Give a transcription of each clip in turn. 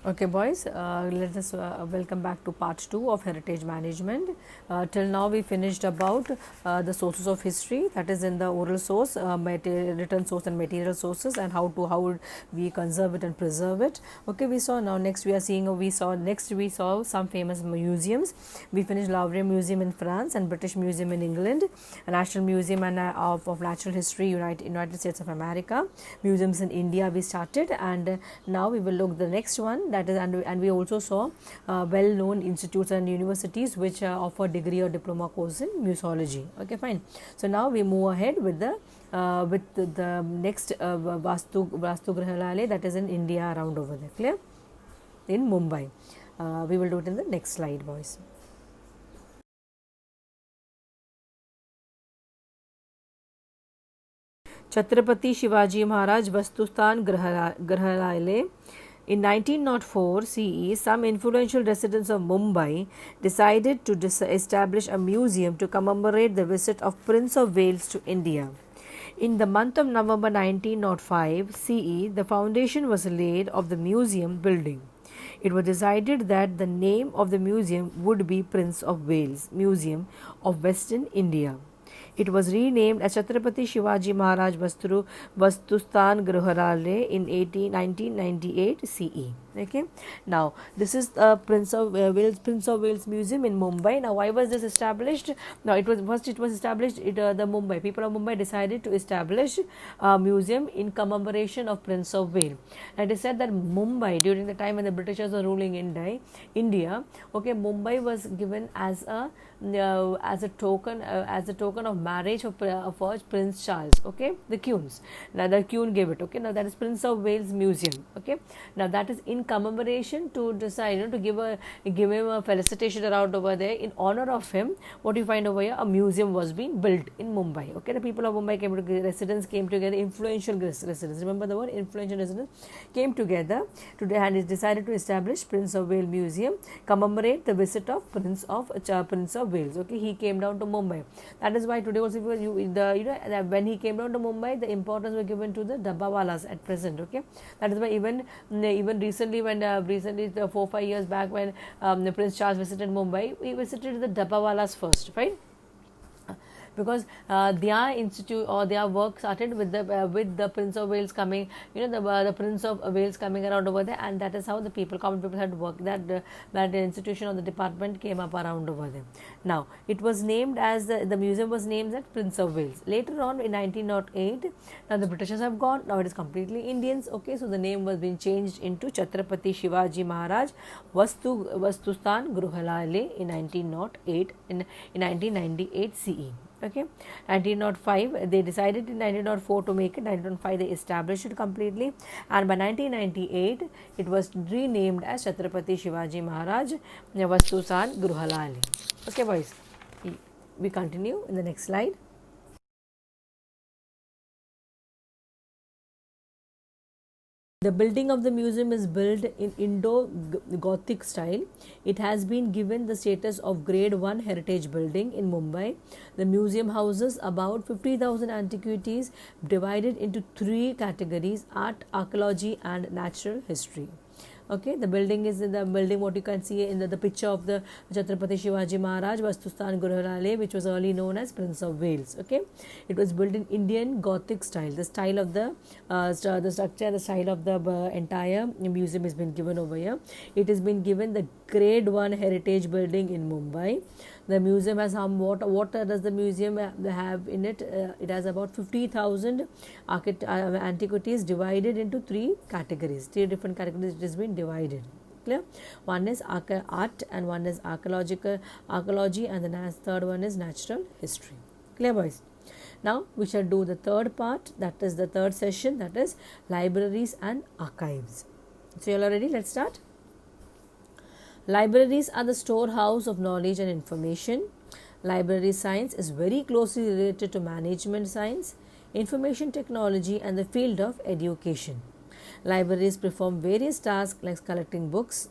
Okay, boys, let us welcome back to part 2 of heritage management. Till now, we finished about the sources of history, that is in the oral source, written source, and material sources, and how we conserve it and preserve it. Okay, we saw now next we saw some famous museums. We finished Louvre Museum in France and British Museum in England, a National Museum of Natural History, United States of America, museums in India. We started, and now we will look the next one, that is, and we also saw well-known institutes and universities which offer degree or diploma course in museology. Okay, fine. So now we move ahead with the next Vastu Grihalaya, that is in India, around over there. Clear? In Mumbai. We will do it in the next slide, boys. Chhatrapati Shivaji Maharaj Vastustan Grihalaya. In 1904 CE, some influential residents of Mumbai decided to establish a museum to commemorate the visit of Prince of Wales to India. In the month of November 1905 CE, the foundation was laid of the museum building. It was decided that the name of the museum would be Prince of Wales Museum of Western India. It was renamed as Chhatrapati Shivaji Maharaj Vastustan Grihalaya in 1998 CE. Okay, now this is Prince of Wales Museum in Mumbai. Now, why was this established? Now, it was established. The Mumbai people of Mumbai decided to establish a museum in commemoration of Prince of Wales. And it is said that Mumbai, during the time when the Britishers were ruling India, okay, Mumbai was given as a token of marriage for Prince Charles. Okay, the Queens. Now the Queen gave it. Okay, now that is Prince of Wales Museum. Okay, now that is in commemoration to decide to give him a felicitation around over there in honor of him. What you find over here, a museum was being built in Mumbai. Okay, the people of Mumbai residents came together, influential residents. Remember the word influential residents came together and decided to establish Prince of Wales Museum, commemorate the visit of Prince of Wales. Okay, he came down to Mumbai. That is why today also when he came down to Mumbai, the importance was given to the Dabbawalas at present. Okay, that is why even recently, when 4-5 years back, when Prince Charles visited Mumbai, he visited the Dabbawalas first, right? Because their institute or their work started with the Prince of Wales coming, the Prince of Wales coming around over there, and that is how the common people had worked. That the institution or the department came up around over there. Now it was named as the museum was named as Prince of Wales. Later on in 1908, now the Britishers have gone. Now it is completely Indians. Okay, so the name was being changed into Chhatrapati Shivaji Maharaj Vastustan Grihalaya in 1908 in 1998 CE. Okay, 1905 they decided in 1904 to make it. 1905 they established it completely, and by 1998 it was renamed as Chhatrapati Shivaji Maharaj Vastustan Grihalaya. Okay, boys, we continue in the next slide. The building of the museum is built in Indo-Gothic style. It has been given the status of Grade 1 heritage building in Mumbai. The museum houses about 50,000 antiquities divided into 3 categories: art, archaeology and natural history. Okay, the building is in the building what you can see in the picture of the Chhatrapati Shivaji Maharaj Vastustan Grihalaya, which was early known as Prince of Wales. Okay, it was built in Indian Gothic style. The style of the structure, the style of the entire museum has been given over here. It has been given the Grade 1 heritage building in Mumbai. The museum has what does the museum have in it? It has about 50,000 antiquities divided into 3 categories. 3 different categories it has been divided. Clear? One is art, and one is archaeology, and the third one is natural history. Clear, boys? Now we shall do the third part, that is the third session, that is libraries and archives. So you all ready? Let's start. Libraries are the storehouse of knowledge and information. Library science is very closely related to management science, information technology, and the field of education. Libraries perform various tasks like collecting books,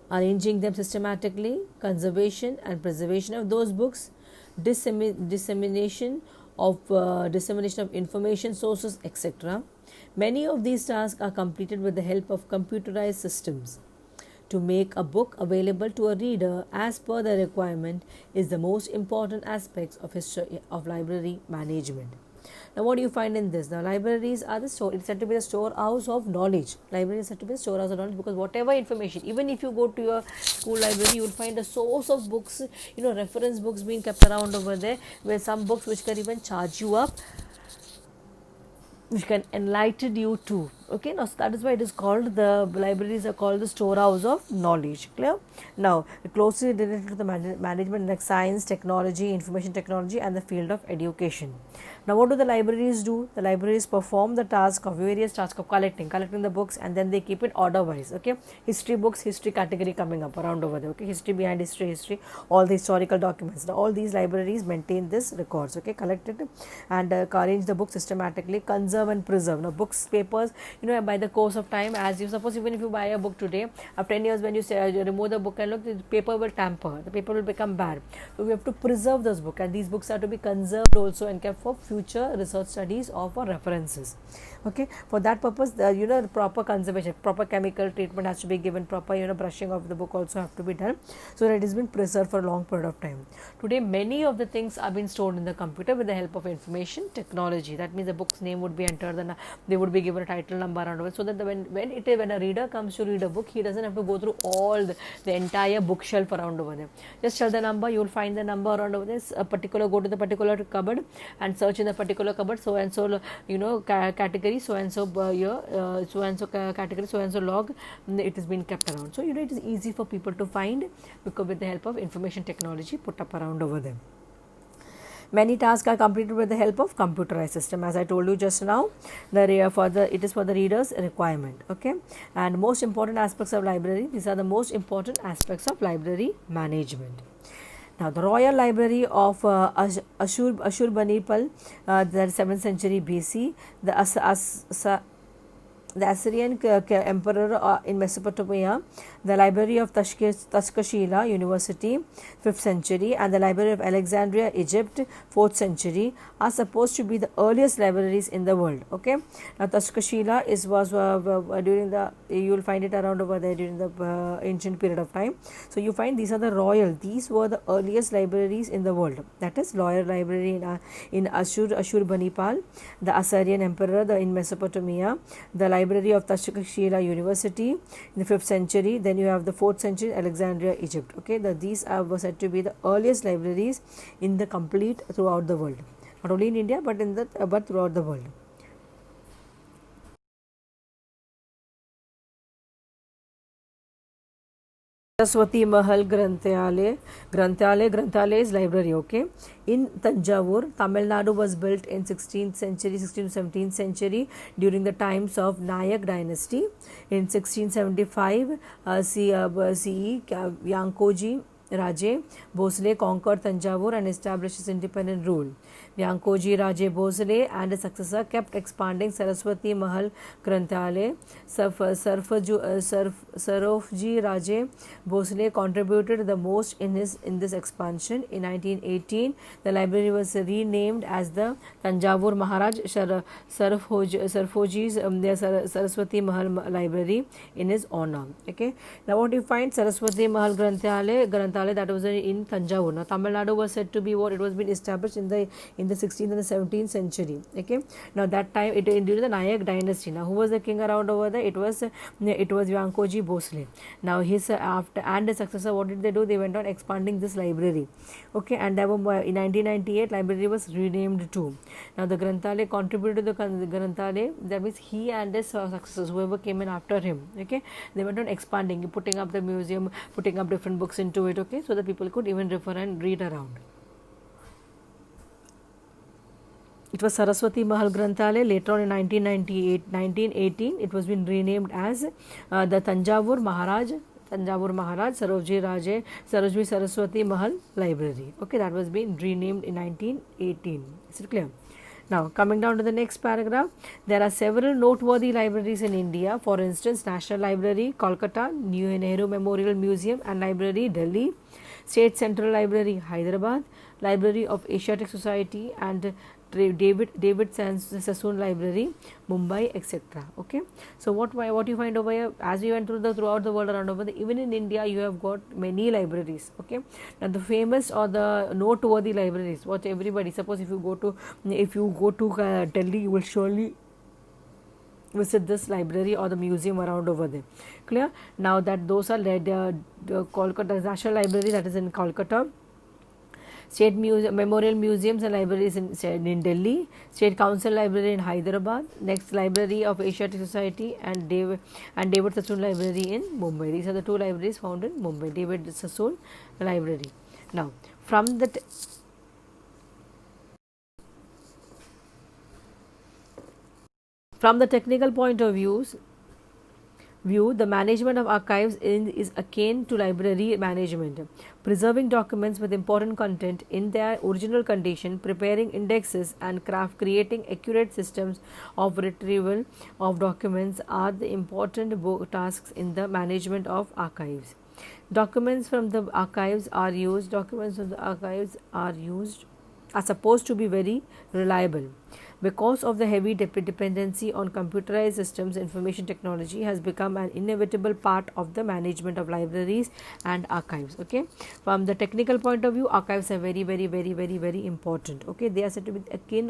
arranging them systematically, conservation and preservation of those books, dissemination of information sources, etc. Many of these tasks are completed with the help of computerized systems. To make a book available to a reader as per the requirement is the most important aspects of history of library management. Now, what do you find in this? Now, libraries are the store. It's said to be the storehouse of knowledge. Library is said to be the storehouse of knowledge because whatever information, even if you go to your school library, you will find a source of books, reference books being kept around over there. Where some books which can even charge you up, which can enlighten you too. Okay, now so that is why it is called, the libraries are called the storehouse of knowledge. Clear? Now, closely related to the management like science, technology, information technology, and the field of education. Now, what do the libraries do? The libraries perform the various tasks of collecting the books, and then they keep it order wise. Okay, history books, history category coming up around over there. Okay, history behind history, all the historical documents. Now, all these libraries maintain this records. Okay, collected and arrange the book systematically, conserve and preserve. Now, books, papers, by the course of time, as you suppose, even if you buy a book today, after 10 years when you say, you remove the book and look, the paper will tamper, the paper will become bad. So we have to preserve those books, and these books are to be conserved also and kept for future research studies or for references. Okay, for that purpose, the proper conservation, proper chemical treatment has to be given, proper brushing of the book also have to be done, so that it has been preserved for a long period of time. Today, many of the things are being stored in the computer with the help of information technology. That means the book's name would be entered, then they would be given a title number around it, so that when a reader comes to read a book, he doesn't have to go through all the entire bookshelf around over there. Just tell the number, you will find the number around over there. Go to the particular cupboard and search in the particular cupboard, so and so category, so and so so and so category, so and so log, it has been kept around. So it is easy for people to find because with the help of information technology put up around over there. Many tasks are completed with the help of computerized system. As I told you just now, it is for the reader's requirement. Okay, and most important aspects of library. These are the most important aspects of library management. Now, the Royal Library of Ashurbanipal, the 7th century BC, the Assyrian emperor in Mesopotamia, the Library of Tashkashila University, 5th century, and the Library of Alexandria, Egypt, 4th century, are supposed to be the earliest libraries in the world. Okay, now Tashkashila was during the, you will find it around over there during the ancient period of time. So you find these are the royal, these were the earliest libraries in the world. That is Royal Library in Ashurbanipal, the Assyrian emperor in Mesopotamia, the Library of Tashkashila University in the 5th century. Then you have the 4th century Alexandria, Egypt. Okay, these were said to be the earliest libraries in the complete throughout the world, not only in India but but throughout the world. Saraswati Mahal Granthayalaya is library. Okay, in Tanjavur, Tamil Nadu was built in 16th century, 16th to 17th century during the times of Nayak dynasty. In 1675, CE Vyankoji Raje Bhosle conquered Tanjavur and established his independent rule. Vyankoji Raje Bhosle and his successor kept expanding Saraswati Mahal Granthayalaya. Sarofji Raje Bhosle contributed the most in this expansion. In 1918, the library was renamed as the Tanjavur Maharaj Sarfoji's Saraswati Mahal Library in his honor. Okay, now what you find, Saraswati Mahal Granthayalaya, that was in Tanjavur. Now Tamil Nadu was said to be what it was been established in the 16th and the 17th century. Okay, now that time during the Nayak dynasty. Now who was the king around over there? It was Vyankoji Bhosle. Now his after and his successor, what did they do? They went on expanding this library. Okay, and in 1998 library was renamed too. Now the Granthayalaya contributed to the Granthayalaya, that means he and his successors, whoever came in after him. Okay, they went on expanding, putting up the museum, putting up different books into it. Okay, so that people could even refer and read around. It was Saraswati Mahal Granthayalaya. Later on in 1918, it was been renamed as the Tanjavur Maharaj Sarojji Saraswati Mahal Library. Okay, that was being renamed in 1918. Is it clear? Now, coming down to the next paragraph, there are several noteworthy libraries in India. For instance, National Library, Kolkata, New Nehru Memorial Museum and Library, Delhi, State Central Library, Hyderabad, Library of Asiatic Society and David Sassoon Library, Mumbai, etc. Okay, so what you find over here, as we went throughout the world around over there, even in India you have got many libraries. Okay, now the famous or the noteworthy libraries, what everybody, suppose if you go to Delhi, you will surely visit this library or the museum around over there. Clear? Now that those are the Kolkata National Library, that is in Kolkata. State Memorial Museums and Libraries in Delhi, State Council Library in Hyderabad, next Library of Asiatic Society and David Sassoon Library in Mumbai. These are the two libraries found in Mumbai, David Sassoon Library. Now, from the technical point of view, the management of archives is akin to library management, preserving documents with important content in their original condition, preparing indexes, and creating accurate systems of retrieval of documents are the important tasks in the management of archives. Documents from the archives are used. Are supposed to be very reliable. Because of the heavy dependency on computerized systems, information technology has become an inevitable part of the management of libraries and archives. Okay, from the technical point of view, archives are very important. Okay, they are said to be akin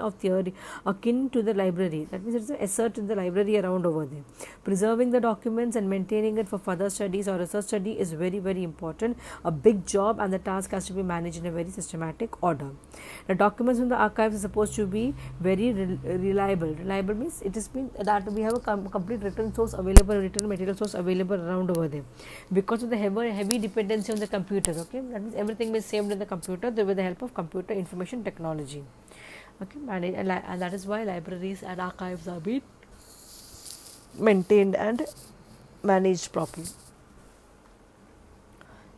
to the library. That means it's an asset in the library around over there. Preserving the documents and maintaining it for further studies or research study is very important. A big job, and the task has to be managed in a very systematic order. The documents from the archives are supposed to be very reliable. Reliable means it is mean that we have a complete written material source available around over there. Because of the heavy dependency on the computer, okay, that means everything is saved in the computer with the help of computer information technology. Okay, and that is why libraries and archives are being maintained and managed properly.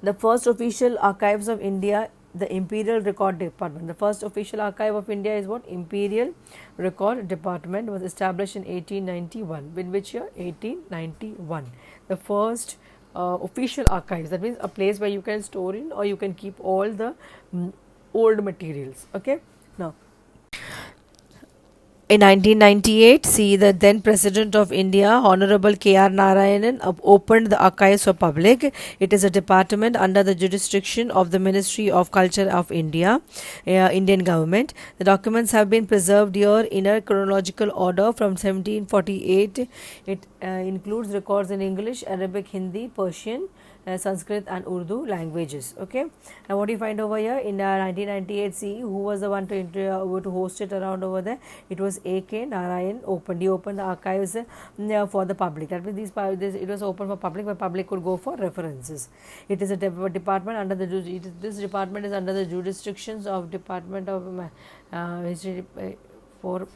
The first official archives of India, the Imperial Record Department. The first official archive of India is what? Imperial Record Department was established in 1891. In which year? 1891. The first official archives, that means a place where you can store in or you can keep all the old materials. Okay. Now, in 1998, the then President of India, Honorable K.R. Narayanan, opened the archives for public. It is a department under the jurisdiction of the Ministry of Culture of India, Indian government. The documents have been preserved here in a chronological order from 1748. It includes records in English, Arabic, Hindi, Persian, Sanskrit and Urdu languages. Okay, now what do you find over here in 1998 CE? Who was the one to host it around over there? It was A.K. Narayan. He opened the archives for the public. That means it was open for public, where public could go for references. It is a department under this department is under the jurisdictions of Department of History. For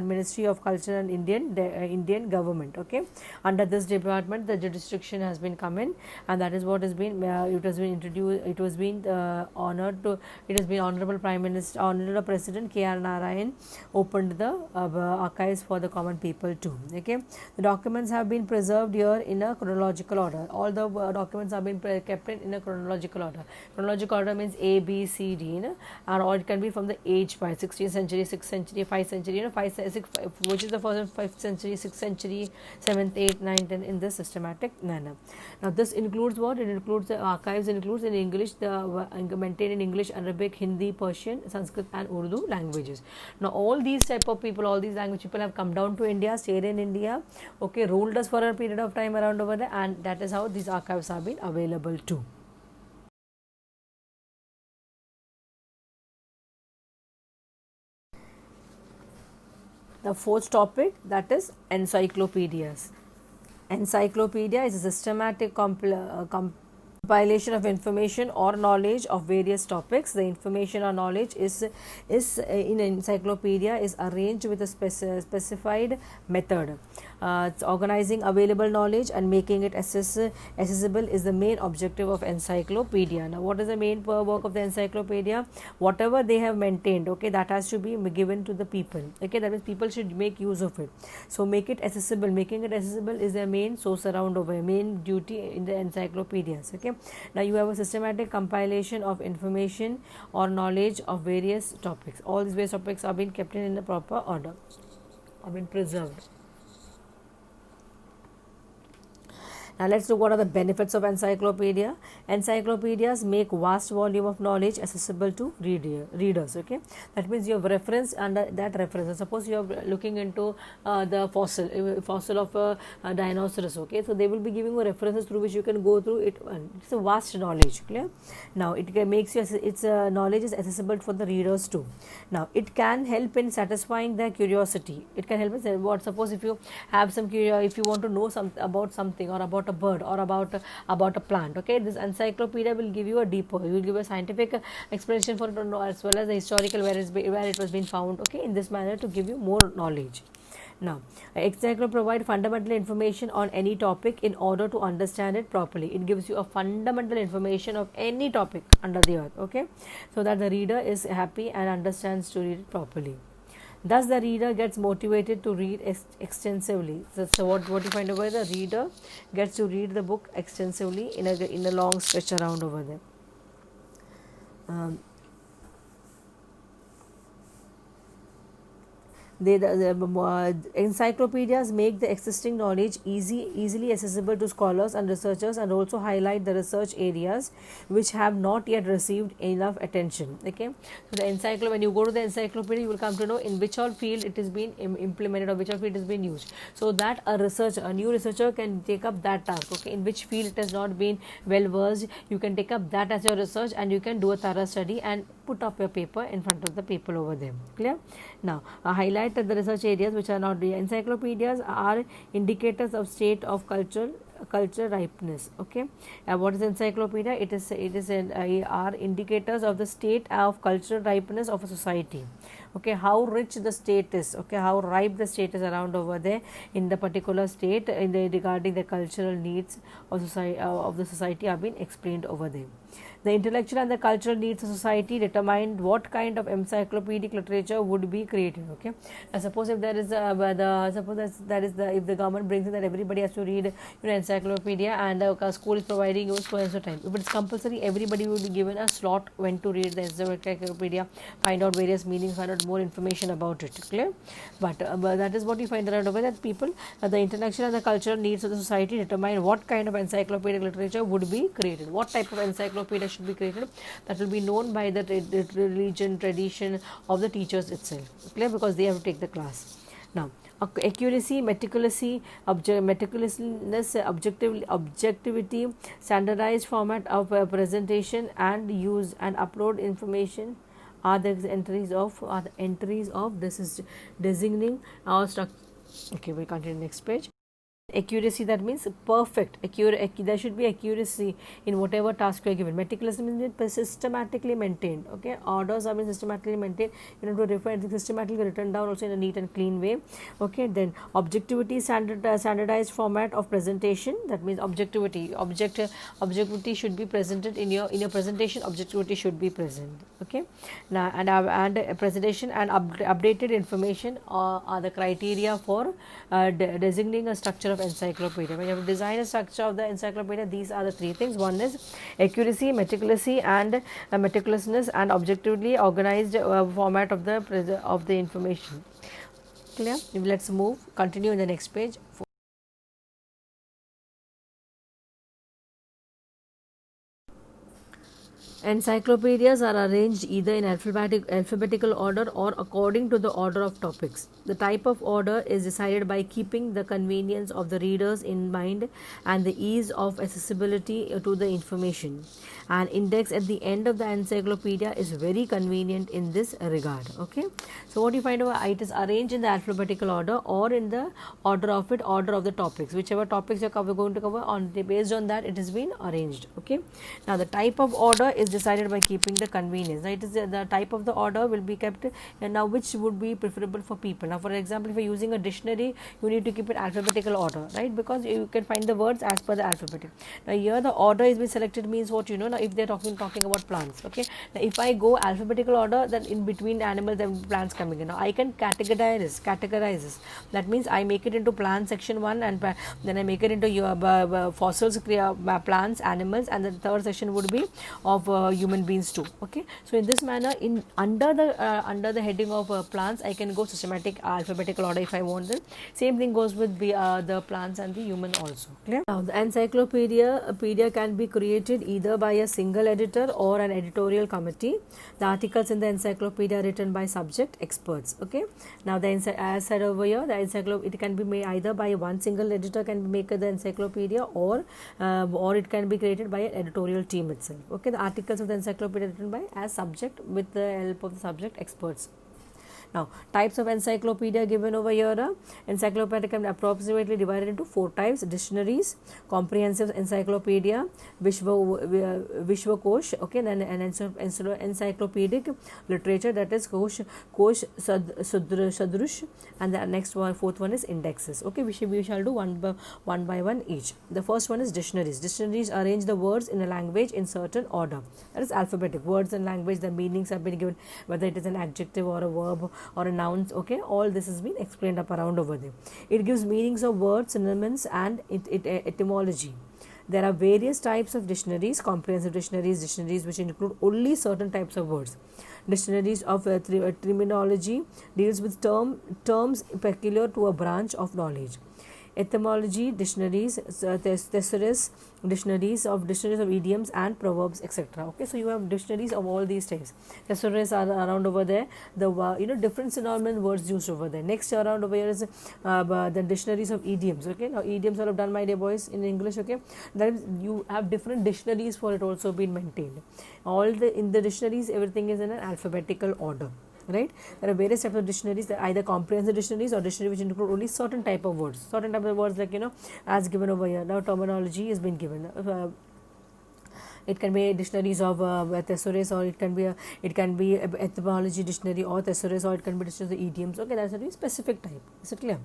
Ministry of Culture and Indian government. Okay, under this department the jurisdiction has been come in, and that is what has been it has been introduced. It has been honored to it has been Honorable Prime Minister, Honorable President K.R. Narayan opened the archives for the common people too. Okay, the documents have been preserved here in a chronological order. All the documents have been kept in a chronological order. Chronological order means A, B, C, D, and or it can be from the age by 16th century, 6th century, 5th century, 5th, which is the 5th century, 6th century, 7th, 8th, 9th, 10 in this systematic manner. Now this includes what? It includes the archives includes in English, maintained in English, Arabic, Hindi, Persian, Sanskrit and Urdu languages. Now all these type of people, all these language people have come down to India, stayed in India, okay, ruled us for a period of time around over there, and that is how these archives have been available too. The fourth topic, that is encyclopedias. Encyclopedia is a systematic compilation of information or knowledge of various topics. The information or knowledge is in encyclopedia is arranged with a specified method. Organizing available knowledge and making it accessible is the main objective of encyclopedia. Now what is the main work of the encyclopedia? Whatever they have maintained, okay, that has to be given to the people. Okay, that means people should make use of it. So make it accessible. Making it accessible is their main source around over, main duty in the encyclopedias. Okay, Okay, now you have a systematic compilation of information or knowledge of various topics. All these various topics are being kept in a proper order, have been preserved. Now let's look what are the benefits of encyclopedia. Encyclopedias make vast volume of knowledge accessible to readers. Okay, that means you have reference under that reference. Suppose you are looking into the fossil of a dinosaurs. Okay, so they will be giving you references through which you can go through it. It's a vast knowledge. Clear? Now it makes you its knowledge is accessible for the readers too. Now it can help in satisfying their curiosity. It can help in what, suppose if you have some curiosity, if you want to know about something or about a bird or about a plant. Okay, this encyclopedia will give you a deeper, you will give a scientific explanation for it, as well as the historical where it was being found. Okay, in this manner to give you more knowledge. Now, encyclopedia provide fundamental information on any topic in order to understand it properly. It gives you a fundamental information of any topic under the earth. Okay, so that the reader is happy and understands to read it properly. Thus, the reader gets motivated to read extensively. So what you find over there, the reader gets to read the book extensively in a long stretch around over there. The encyclopedias make the existing knowledge easily accessible to scholars and researchers, and also highlight the research areas which have not yet received enough attention. Okay, so the encyclopedia, when you go to the encyclopedia, you will come to know in which all field it is being implemented or which all field it is being used, so that a new researcher can take up that task. Okay, in which field it has not been well versed, you can take up that as your research and you can do a thorough study and put up your paper in front of the people over there. Clear? Now, highlight the research areas which are not the encyclopedias are indicators of state of culture ripeness. Okay, what is encyclopedia? It is are indicators of the state of cultural ripeness of a society. Okay, how rich the state is. Okay, how ripe the state is around over there in the particular state, regarding the cultural needs of the society are being explained over there. The intellectual and the cultural needs of society determine what kind of encyclopedic literature would be created. Okay, now suppose if there is if the government brings in that everybody has to read encyclopedia, and the school is providing you so and so time. If it's compulsory, everybody will be given a slot when to read the encyclopedia, find out various meanings, find out more information about it. Clear? But that is what you find out over that people, the intellectual and the cultural needs of the society determine what kind of encyclopedic literature would be created. What type of encyclopedia should be created, that will be known by the religion, tradition of the teachers itself. Clear? Because they have to take the class. Now, accuracy, meticulousness, objectivity, standardized format of presentation and use and upload information are the entries of this is designing our structure. Okay, we'll continue next page. Accuracy, that means perfect, there should be accuracy in whatever task you are given. Meticulous means systematically maintained. Okay, orders are being systematically maintained. You know, to refer systematically written down also in a neat and clean way. Okay, then objectivity, standardized format of presentation. That means objectivity should be presented in your presentation. Objectivity should be present. Okay, now and presentation and updated information are the criteria for designating a structure of encyclopedia. When you have to design a structure of the encyclopedia, these are the three things. One is accuracy, meticulousness, and objectively organized format of the information. Clear? Let's continue in the next page. Encyclopedias are arranged either in alphabetical order or according to the order of topics. The type of order is decided by keeping the convenience of the readers in mind and the ease of accessibility to the information. An index at the end of the encyclopedia is very convenient in this regard. Okay, so what you find out, it is arranged in the alphabetical order or in the order of the topics. Whichever topics you are going to cover, based on that it has been arranged. Okay, now the type of order is decided by keeping the convenience. Now, it is the type of the order will be kept, and now which would be preferable for people. Now, for example, if you're using a dictionary, you need to keep it alphabetical order, right? Because you can find the words as per the alphabet. Now, here the order is being selected means what, now if they're talking about plants, okay. Now, if I go alphabetical order, then in between animals and plants coming in. Now, I can categorize this. That means I make it into plant section 1, and then I make it into your fossils, plants, animals, and the third section would be of human beings too, okay. So, in this manner, under the heading of plants, I can go systematic alphabetical order if I want them. Same thing goes with the plants and the human also. Clear? Now, the encyclopedia can be created either by a single editor or an editorial committee. The articles in the encyclopedia are written by subject experts, okay. Now, as said over here, the it can be made either by one single editor can make the encyclopedia, or it can be created by an editorial team itself, okay. The articles of the encyclopedia are written by as subject with the help of the subject experts. Now, types of encyclopedia given over here. Encyclopedia can be approximately divided into 4 types: dictionaries, comprehensive encyclopedia, Vishwakosh, okay, then an encyclopedic literature, that is Kosh Sadrush, and the next one, fourth one is indexes, okay. We shall do one by one each. The first one is dictionaries. Dictionaries arrange the words in a language in certain order, that is alphabetic. Words and language, the meanings have been given, whether it is an adjective or a verb or a noun, okay. All this has been explained up around over there. It gives meanings of words, synonyms, and etymology. There are various types of dictionaries: comprehensive dictionaries which include only certain types of words. Dictionaries of terminology deals with terms peculiar to a branch of knowledge. Etymology dictionaries, thesaurus dictionaries of idioms and proverbs, etc. Okay, so you have dictionaries of all these types. Thesaurus are around over there. The different synonym words used over there. Next around over here is the dictionaries of idioms. Okay, now idioms all have done, my dear boys, in English. Okay, that is, you have different dictionaries for it also been maintained. In the dictionaries, everything is in an alphabetical order. Right, there are various types of dictionaries. That either comprehensive dictionaries or dictionaries which include only certain type of words, like as given over here. Now terminology has been given. It can be dictionaries of thesaurus, or it can be etymology dictionary or thesaurus, or it can be dictionaries of idioms. Okay, that's a very specific type. Is it clear?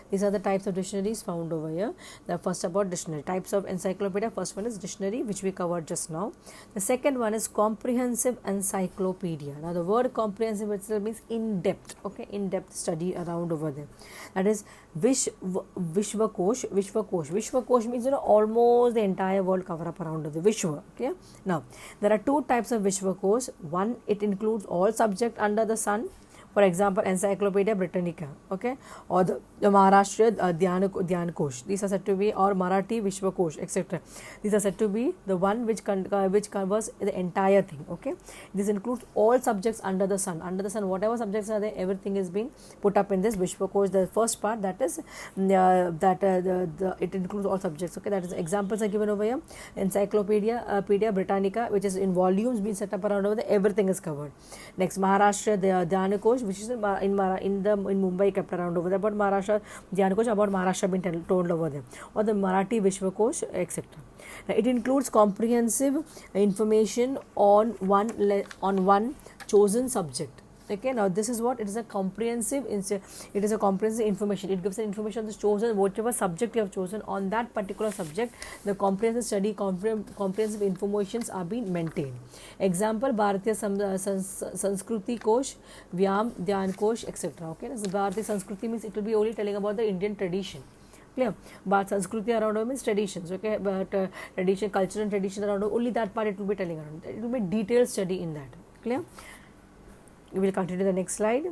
These are the types of dictionaries found over here. The first about dictionary. Types of encyclopedia. First one is dictionary, which we covered just now. The second one is comprehensive encyclopedia. Now the word comprehensive itself means in-depth. Okay, in-depth study around over there. That is Vishwakosh. Vishwakosh means almost the entire world cover up around the Vishwa. Okay. Now there are 2 types of Vishwakosh. One, it includes all subject under the sun. For example, Encyclopedia Britannica, okay, or the Maharashtra Dhyan Kosh. These are said to be, or Marathi Vishwakosh, etc. These are said to be the one which covers the entire thing. Okay, this includes all subjects under the sun. Under the sun, whatever subjects are there, everything is being put up in this Vishwakosh. The first part, that is it includes all subjects. Okay, that is examples are given over here. Encyclopedia Britannica, which is in volumes being set up around over there. Everything is covered. Next, Maharashtra Dhyan Kosh, which is in Mumbai, kept around over there. About Maharashtra Dhyan Kosh, about Maharashtra being told over there, or the Marathi Vishwakosh, etc. Now, it includes comprehensive information on one chosen subject. Okay, now this is what it is, a comprehensive information. It gives an information on the chosen, whatever subject you have chosen on that particular subject. The comprehensive study, comprehensive informations are being maintained. Example, Bharatiya Sanskriti Kosh, Vyam Dhyan Kosh, etc. Okay, so Bharatiya Sanskriti means it will be only telling about the Indian tradition. Clear? But Sanskriti around means traditions. Okay, but tradition, culture and tradition around only that part it will be telling around. It will be detailed study in that. Clear? We will continue the next slide.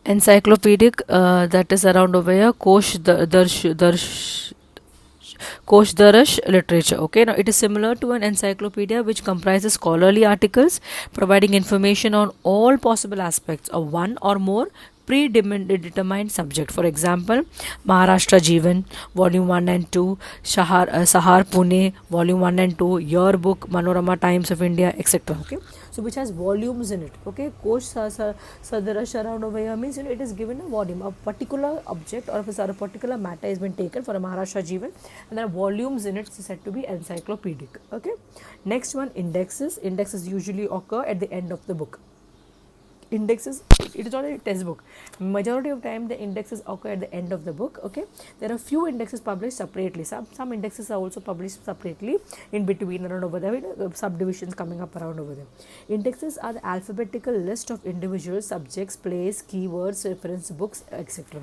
Encyclopedic, that is around over here, Kosh Darash literature. Okay, now it is similar to an encyclopedia which comprises scholarly articles providing information on all possible aspects of one or more predetermined subject. For example, Maharashtra Jeevan, Volume 1 and 2, Sahar Pune, Volume 1 and 2, Yearbook, Manorama Times of India, etc. Okay, so which has volumes in it. Okay, Kosh Sadarash around over here means it is given a volume, a particular object or a particular matter has been taken for a Maharashtra Jeevan, and there are volumes in it, is said to be encyclopedic. Okay, next one, indexes. Indexes usually occur at the end of the book. Indexes, it is not a textbook. Majority of time the indexes occur at the end of the book. Okay, there are few indexes published separately. Some indexes are also published separately in between around over there, subdivisions coming up around over there. Indexes are the alphabetical list of individual subjects, place, keywords, reference books, etc.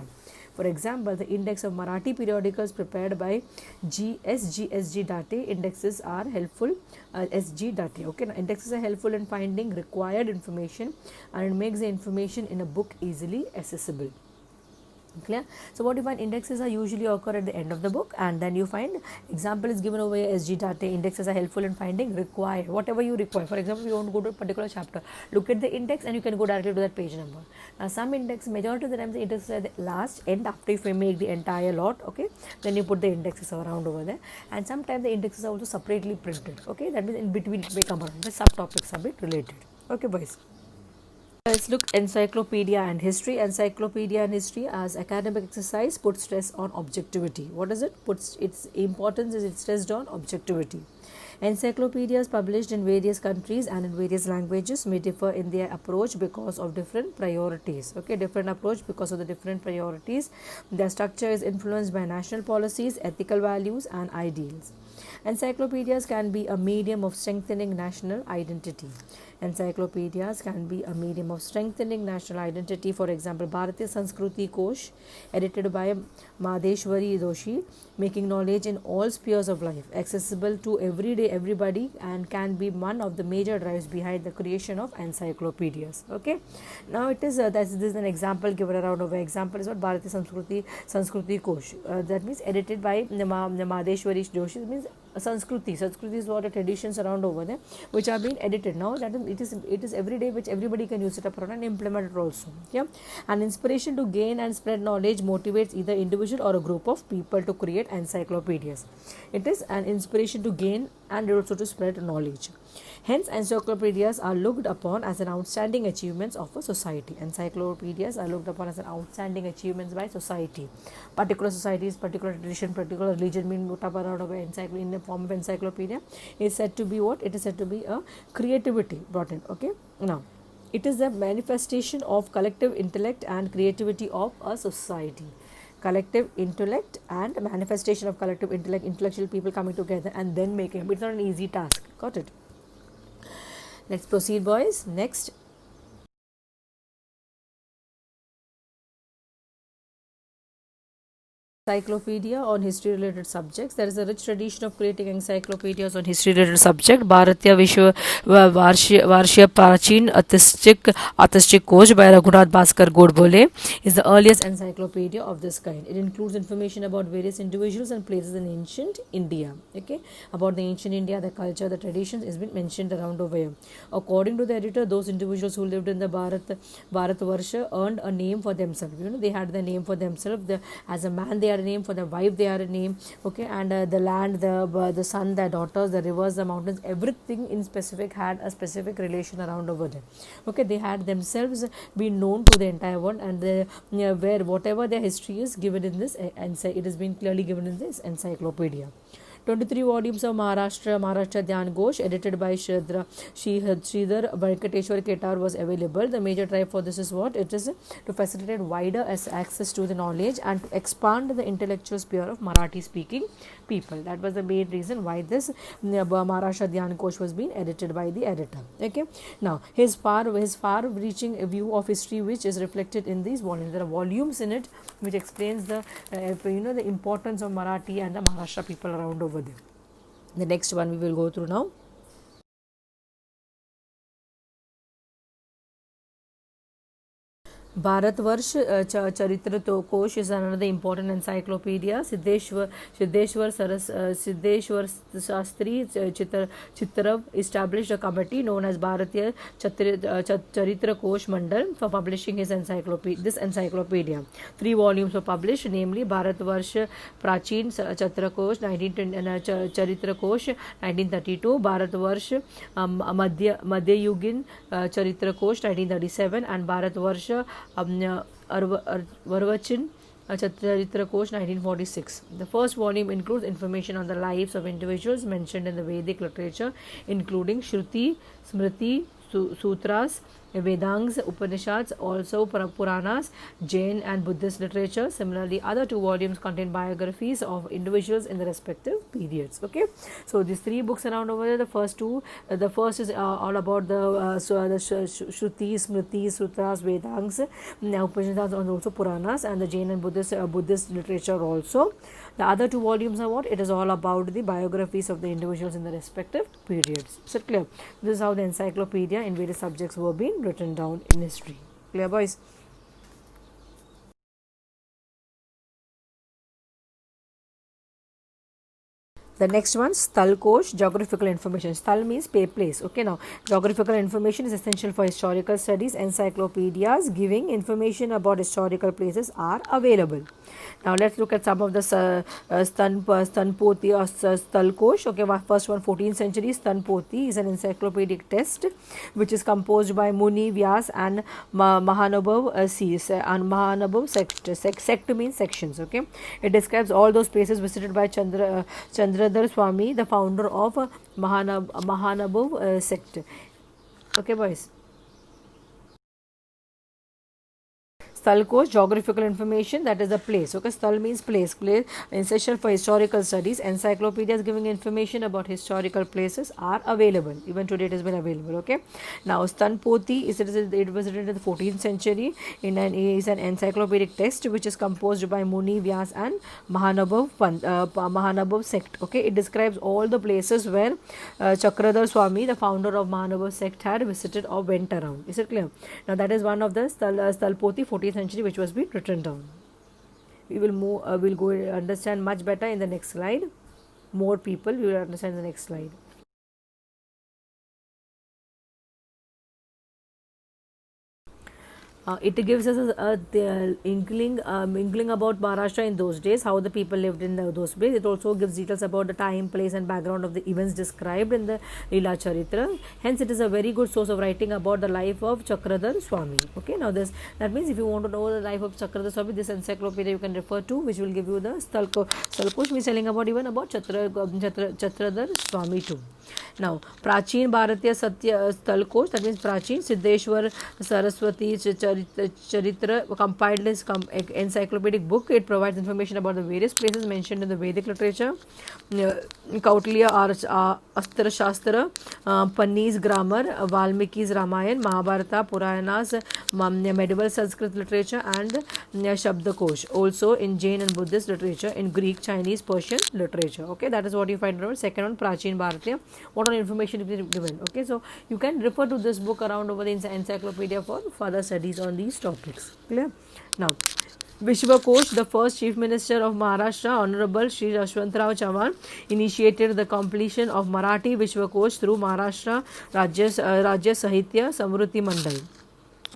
For example, the index of Marathi periodicals prepared by SGSG Date. Indexes are helpful. SG Date. Okay, now indexes are helpful in finding required information, and it makes the information in a book easily accessible. Clear? So what you find, indexes are usually occur at the end of the book, and then you find example is given over here, SG Date. Indexes are helpful in finding required, whatever you require. For example, you want to go to a particular chapter, look at the index and you can go directly to that page number. Now some index, majority of the time the indexes are the last end after you make the entire lot. Okay, then you put the indexes around over there, and sometimes the indexes are also separately printed. Okay, that means in between it may come around, the subtopics are a bit related. Okay boys, let's look encyclopedia and history. Encyclopedia and history as academic exercise puts stress on objectivity. What is it? Puts its importance is it's stressed on objectivity. Encyclopedias published in various countries and in various languages may differ in their approach because of different priorities. Okay, different approach because of the different priorities. Their structure is influenced by national policies, ethical values, and ideals. Encyclopedias can be a medium of strengthening national identity. Encyclopedias can be a medium of strengthening national identity. For example, Bharatiya Sanskruti Kosh, edited by Madheshwari Doshi, making knowledge in all spheres of life accessible to everybody, and can be one of the major drives behind the creation of encyclopedias. Okay, now it is this is an example given around over. Example is what Bharatiya Sanskruti Kosh, that means edited by Madheshwari Doshi, means Sanskriti is what the traditions around over there which are being edited now. That is, it is every day which everybody can use it up around and implement it also. Yeah, an inspiration to gain and spread knowledge motivates either individual or a group of people to create encyclopedias. It is an inspiration to gain and also to spread knowledge. Hence, encyclopedias are looked upon as an outstanding achievements of a society. Encyclopedias are looked upon as an outstanding achievements by society. Particular societies, particular tradition, particular religion being put up around in the form of encyclopedia is said to be what? It is said to be a creativity brought in. Okay, now it is a manifestation of collective intellect and creativity of a society. Collective intellect and manifestation of collective intellect, intellectual people coming together and then making it. It's not an easy task. Got it? Let's proceed, boys. Next. Encyclopedia on history related subjects. There is a rich tradition of creating encyclopedias on history related subject. Bharatiya Vishwa Varshya Prachin Atistic Kosh by Raghunath Bhaskar Godbole is the earliest encyclopedia of this kind. It includes information about various individuals and places in ancient India. Okay, about the ancient India, the culture, the traditions is been mentioned around over here. According to the editor, those individuals who lived in the Bharat Varsha earned a name for themselves. You know, they had the name for themselves. As a man, they are a name, for the wife they are a name. Okay, and the land, the son, the daughters, the rivers, the mountains, everything in specific had a specific relation around over there. Okay, they had themselves been known to the entire world, and where whatever their history is given in this, it has been clearly given in this encyclopedia. 23 volumes of Maharashtra Dhyan Ghosh, edited by Sridhar Venkateshwar Ketar, was available. The major drive for this is what? It is to facilitate wider access to the knowledge and to expand the intellectual sphere of Marathi speaking people. That was the main reason why this Maharashtra Dhyan Ghosh was being edited by the editor. Okay, now his far reaching view of history which is reflected in these volumes. There are volumes in it which explains the the importance of Marathi and the Maharashtra people around over there. The next one we will go through now. Bharatvarsh Charitra Kosh is another important encyclopedia. Siddheshwar Shastri Chitrav established a committee known as Bharatiya Charitra Kosh Mandal for publishing his encyclopedia. 3 volumes were published, namely Bharatvarsh Prachin Chatra Kosh 1920, Charitra Kosh 1932, Bharatvarsh Madhya Yugin Charitra Kosh 1937, and Bharatvarsh Varvachin Charitra Kosh 1946. The first volume includes information on the lives of individuals mentioned in the Vedic literature, including Shruti, Smriti, Sutras, Vedangs, Upanishads, also Puranas, Jain and Buddhist literature. Similarly, other 2 volumes contain biographies of individuals in the respective periods. Okay, so these 3 books around over there. The first is all about the Shrutis, Smritis, Sutras, Vedangs, Upanishads, and also Puranas, and the Jain and Buddhist literature also. The other 2 volumes are what? It is all about the biographies of the individuals in the respective periods. Is it clear? This is how the encyclopedia in various subjects were being written down in history. Clear, boys? The next one, Sthal Kosh, geographical information. Sthal means place. Okay, now geographical information is essential for historical studies. Encyclopedias giving information about historical places are available. Now let's look at some of the Stanpoti or Sthal Kosh. Okay, first one, 14th century. Stanpoti is an encyclopedic text which is composed by Muni, Vyas and Mahanabhav and Mahanabhav sect means sections. Okay, it describes all those places visited by Chandradhar Swami, the founder of Mahanabhav sect. Okay, boys. Sthal Kosh, geographical information, that is a place. Okay, Sthal means place, essential for historical studies. Encyclopedias giving information about historical places are available. Even today it has been available. Okay, now Stanpoti it was written in the 14th century. Is an encyclopedic text which is composed by Muni, Vyas and Mahanabhav sect. Okay, it describes all the places where Chakradhar Swami, the founder of Mahanabhav sect, had visited or went around. Is it clear? Now that is one of the Stalpoti 14th century which was being written down. We will move. We'll go understand much better in the next slide. More people will understand the next slide. It gives us the inkling about Maharashtra in those days, how the people lived in those days. It also gives details about the time, place and background of the events described in the Leela Charitra. Hence, it is a very good source of writing about the life of Chakradhar Swami. Okay, now that means if you want to know the life of Chakradhar Swami, this encyclopedia you can refer to, which will give you the Stalkosh means telling about even about Chakradhar Swami too. Now, Prachin Bharatiya Satya Stalkosh, that means Prachin Siddheshwar Saraswati Charitra compiled this encyclopedic book. It provides information about the various places mentioned in the Vedic literature. Kautilya Astra Shastra, Panni's grammar, Valmiki's Ramayan, Mahabharata, Puranas, medieval Sanskrit literature and Shabdakosh. Also in Jain and Buddhist literature, in Greek, Chinese, Persian literature. Okay, that is what you find out. Second one, Prachin Bharatiya. What all information is given. Okay, so you can refer to this book around over the encyclopedia for further studies on these topics. Clear? Now, Vishwakosh, the first Chief Minister of Maharashtra, Honorable Shri Yashwantrao Chavan, initiated the completion of Marathi Vishwakosh through Maharashtra Rajya Sahitya Samruti Mandal,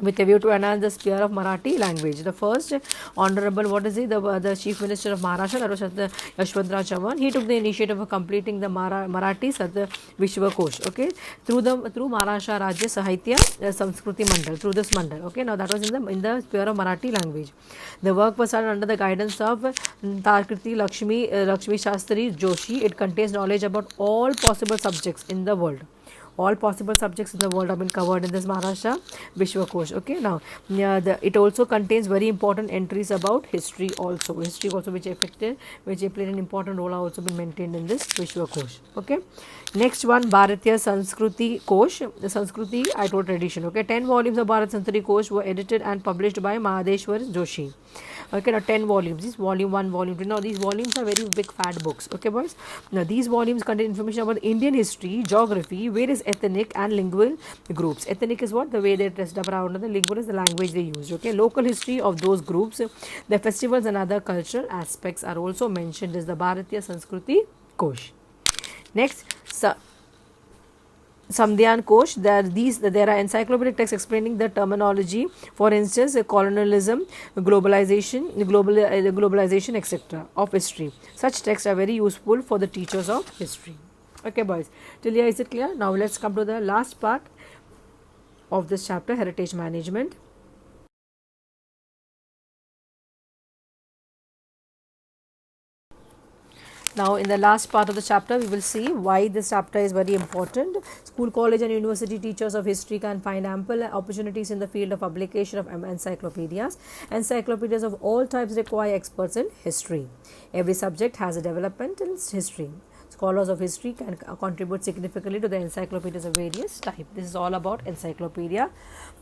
with a view to enhance the sphere of Marathi language. The first Honorable, the Chief Minister of Maharashtra, that was Yashwantrao Chavan, he took the initiative of completing the Marathi Vishwakosh, okay, through Maharashtra Rajya Sahitya Samskruti Mandal, through this Mandal. Okay, now that was in the sphere of Marathi language. The work was done under the guidance of Tarkriti Lakshmi Shastri Joshi. It contains knowledge about all possible subjects in the world. All possible subjects in the world have been covered in this Maharashtra Vishwakosh. Okay, now it also contains very important entries about history also. Which played an important role, have also been maintained in this Vishwakosh. Okay, next one, Bharatiya Sanskriti Kosh. The Sanskriti, I told tradition. Okay, 10 volumes of Bharat Sanskriti Kosh were edited and published by Mahadeshwar Joshi. Okay, now 10 volumes. This volume 1, volume 2. Now these volumes are very big fat books. Okay, boys. Now these volumes contain information about Indian history, geography, various ethnic and lingual groups. Ethnic is what? The way they dressed up around. The lingual is the language they used. Okay, local history of those groups, the festivals and other cultural aspects are also mentioned as the Bharatiya Sanskriti Kosh. Next, Samdhyan Kosh, there are encyclopedic texts explaining the terminology, for instance, colonialism, globalization, globalization, etc. of history. Such texts are very useful for the teachers of history. Okay, boys. Till here, is it clear? Now let's come to the last part of this chapter, heritage management. Now, in the last part of the chapter, we will see why this chapter is very important. School, college, and university teachers of history can find ample opportunities in the field of publication of encyclopedias. Encyclopedias of all types require experts in history. Every subject has a development in history. Scholars of history can contribute significantly to the encyclopedias of various types. This is all about encyclopedia.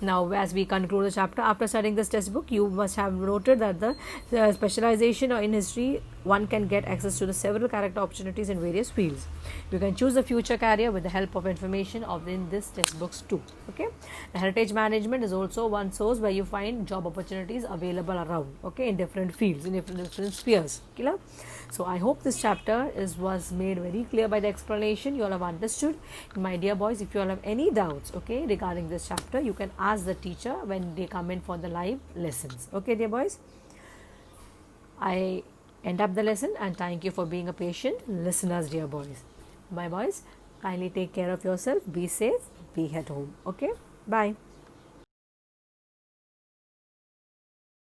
Now, as we conclude the chapter, after studying this textbook, you must have noted that the specialization in history, one can get access to the several character opportunities in various fields. You can choose a future career with the help of information in this textbooks too. Okay, the heritage management is also one source where you find job opportunities available around. Okay, in different fields, in different spheres. Clear? So I hope this chapter was made very clear by the explanation. You all have understood. My dear boys, if you all have any doubts, okay, regarding this chapter, you can ask the teacher when they come in for the live lessons. Okay, dear boys. I end up the lesson and thank you for being a patient listeners, dear boys. My boys, kindly take care of yourself. Be safe. Be at home. Okay. Bye.